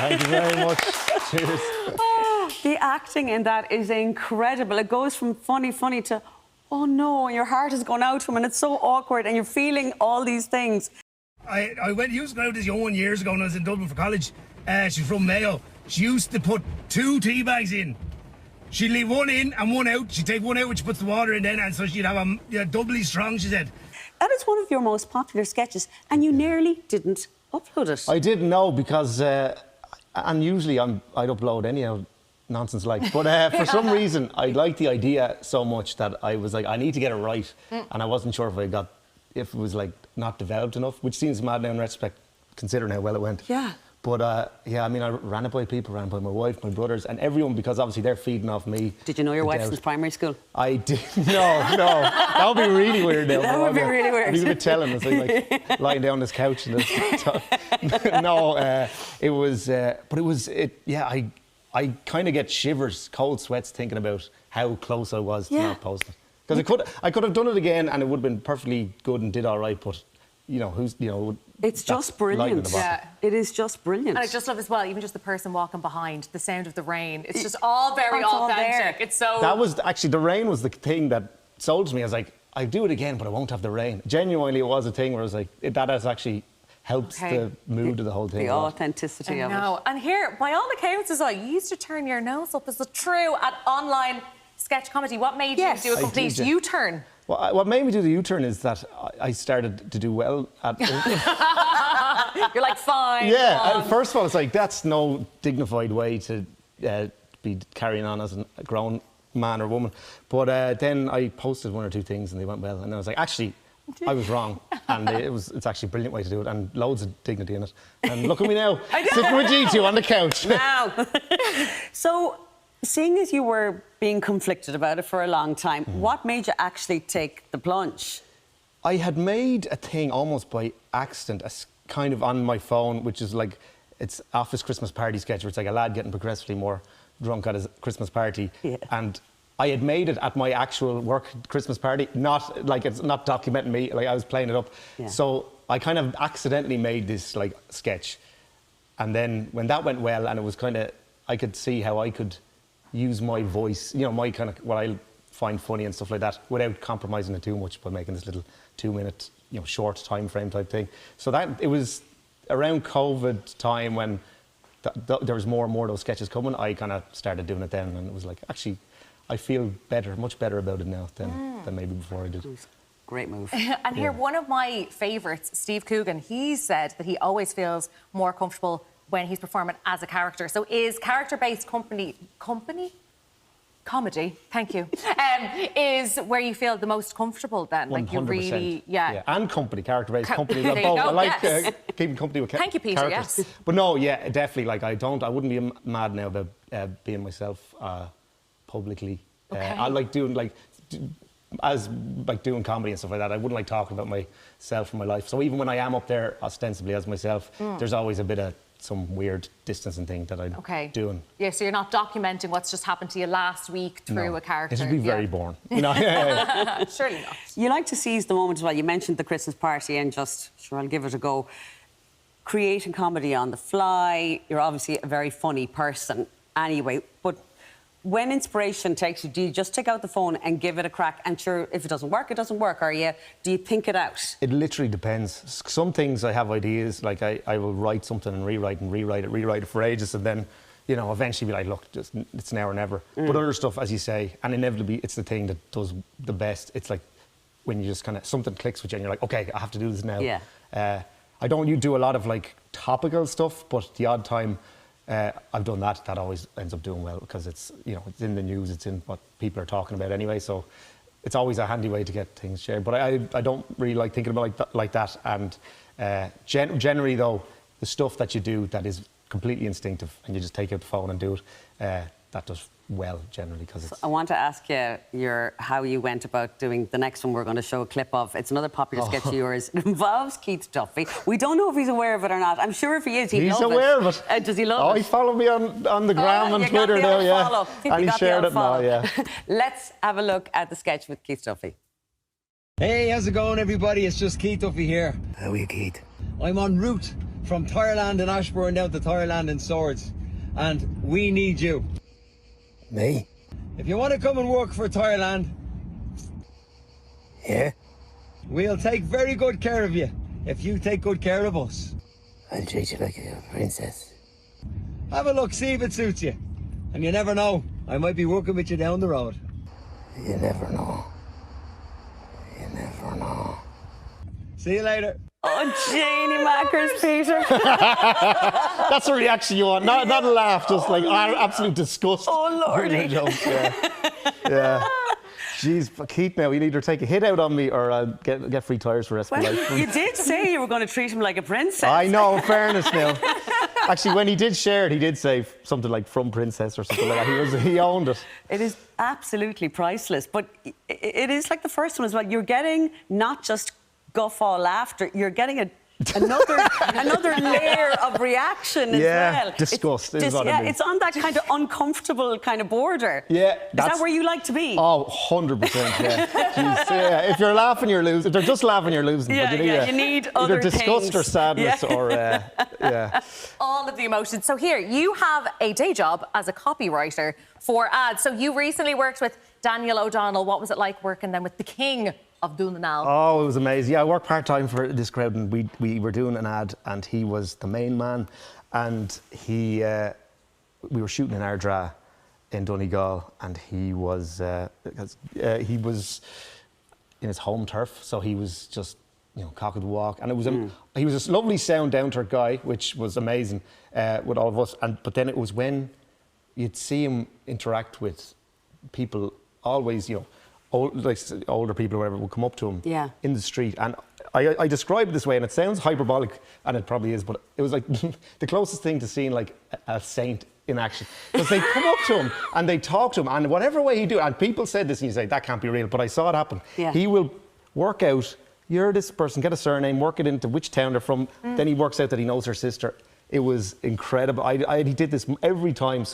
Thank you very much. Cheers. The acting in that is incredible. It goes from funny to, oh no, and your heart is going out to him and it's so awkward and you're feeling all these things. I used to go out this young one years ago when I was in Dublin for college. She's from Mayo. She used to put 2 tea bags in. She'd leave one in and one out. She'd take one out when she puts the water in then, and so she'd have a doubly strong, she said. That is one of your most popular sketches and you nearly didn't upload it. I didn't know because, and usually I'd upload any nonsense like, but for some reason I liked the idea so much that I was like, I need to get it right, and I wasn't sure if it was like not developed enough, which seems mad now in retrospect, considering how well it went. Yeah. But yeah, I mean, I ran it by people, ran it by my wife, my brothers, and everyone, because obviously they're feeding off me. Did you know your wife since primary school? I did. No. That would be really weird now. That would be really weird. I'd be a bit telling us, like lying down on this couch and this. No, it was, but it was, yeah, I kind of get shivers, cold sweats thinking about how close I was to not posting. Because I could have done it again and it would have been perfectly good and did all right, but it's just brilliant. Yeah, it is just brilliant. And I just love as well, even just the person walking behind, the sound of the rain. It's just all very authentic. It's so. That was actually, the rain was the thing that sold me. I was like, I'd do it again, but I won't have the rain. Genuinely, it was a thing where I was like, that has actually helps the mood of the whole thing. The authenticity of it. And here, by all accounts as well, you used to turn your nose up as the true at online sketch comedy. What made you do a complete U-turn? Well, what made me do the U-turn is that I started to do well at it. You're like, fine. Yeah, first of all, it's like, that's no dignified way to be carrying on as a grown man or woman. But then I posted 1 or 2 things and they went well. And then I was like, actually, I was wrong. And it's actually a brilliant way to do it and loads of dignity in it. And look at me now, sitting with G2 on the couch. Now. So, seeing as you were being conflicted about it for a long time, what made you actually take the plunge? I had made a thing almost by accident, kind of on my phone, which is like, it's office Christmas party sketch, where it's like a lad getting progressively more drunk at his Christmas party. Yeah. And I had made it at my actual work Christmas party, not like, it's not documenting me, like I was playing it up. Yeah. So I kind of accidentally made this like sketch. And then when that went well, and it was kind of, I could see how I could use my voice, my kind of, what I find funny and stuff like that, without compromising it too much by making this little 2-minute, short time frame type thing. So that, it was around COVID time when there was more and more of those sketches coming. I kind of started doing it then, and it was like, actually, I feel better, much better about it now than maybe before I did. Great move. And here, one of my favourites, Steve Coogan, he said that he always feels more comfortable when he's performing as a character. So is character-based comedy, thank you, is where you feel the most comfortable then? 100%. Like you really, yeah. And character-based company. Both. I like keeping company with Thank you, Peter, characters. yes. But no, yeah, definitely, like I wouldn't be mad now about being myself publicly. I like doing, doing comedy and stuff like that. I wouldn't like talking about myself and my life. So even when I am up there ostensibly as myself, there's always a bit of some weird distancing thing that I'm doing. Yeah, so you're not documenting what's just happened to you last week through a character. It would be very boring. Surely not. You like to seize the moment as well. You mentioned the Christmas party and just, sure, I'll give it a go. Creating comedy on the fly. You're obviously a very funny person anyway, but when inspiration takes you, do you just take out the phone and give it a crack? And sure, if it doesn't work, it doesn't work. Or do you think it out? It literally depends. Some things I have ideas, like I will write something and rewrite it for ages, and then, eventually be like, look, it's now or never. But other stuff, as you say, and inevitably it's the thing that does the best. It's like when you just kind of, something clicks with you and you're like, okay, I have to do this now. Yeah. You do a lot of like topical stuff, but the odd time, I've done that. That always ends up doing well because it's, it's in the news, it's in what people are talking about anyway. So it's always a handy way to get things shared. But I don't really like thinking about like that. And generally, though, the stuff that you do that is completely instinctive and you just take out the phone and do it, that does well generally because it's... I want to ask you how you went about doing the next one we're going to show a clip of. It's another popular sketch of yours. It involves Keith Duffy. We don't know if he's aware of it or not. I'm sure if he is, he's aware of it. Does he love it? He followed me on the gram and Twitter now, yeah. And he shared it now, yeah. Let's have a look at the sketch with Keith Duffy. Hey, how's it going, everybody? It's just Keith Duffy here. How are you, Keith? I'm en route from Thailand and Ashbourne down to Thailand and Swords. And we need you. Me? If you want to come and work for Thailand, Yeah? we'll take very good care of you if you take good care of us. I'll treat you like a princess. Have a look, see if it suits you. And you never know, I might be working with you down the road. You never know. You never know. See you later. Oh, Janie Mackers, Peter. That's the reaction you want. Not a laugh, just like absolute disgust. Oh, Lordy. Yeah. Jeez, Keith, now you either take a hit out on me or I'll get free tyres for the rest of my life. Well, you did say you were going to treat him like a princess. I know, in fairness now. Actually, when he did share it, he did say something like "from princess" or something like that. He owned it. It is absolutely priceless. But it is like the first one as well. You're getting not just guffaw laughter, you're getting another layer of reaction as well. Disgust is what I mean. It's on that kind of uncomfortable kind of border. Yeah. Is that where you like to be? Oh, 100%, yeah. Jeez, yeah. If you're laughing, you're losing. If they're just laughing, you're losing. Yeah, but you need other either disgust things. or sadness or, yeah. All of the emotions. So here, you have a day job as a copywriter for ads. So you recently worked with Daniel O'Donnell. What was it like working then with the king of Doonanal? Oh, it was amazing. Yeah, I worked part-time for this crowd and we were doing an ad and he was the main man and we were shooting in Ardra in Donegal and he was in his home turf, so he was just, cock of the walk. And it was he was a lovely sound down-to-earth guy, which was amazing with all of us. But then it was when you'd see him interact with people, always, older people or whatever would come up to him in the street. And I describe it this way, and it sounds hyperbolic, and it probably is, but it was like the closest thing to seeing like a saint in action. Because they come up to him and they talk to him, and whatever way he do, and people said this and you say, that can't be real, but I saw it happen. Yeah. He will work out, you're this person, get a surname, work it into which town they're from, then he works out that he knows her sister. It was incredible. He did this every time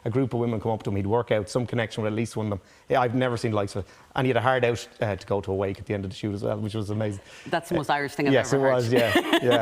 a group of women come up to him, he'd work out some connection with at least one of them. Yeah, I've never seen the likes of it. And he had a hard out to go to a wake at the end of the shoot as well, which was amazing. That's the most Irish thing I've ever heard. Yes, it was, yeah.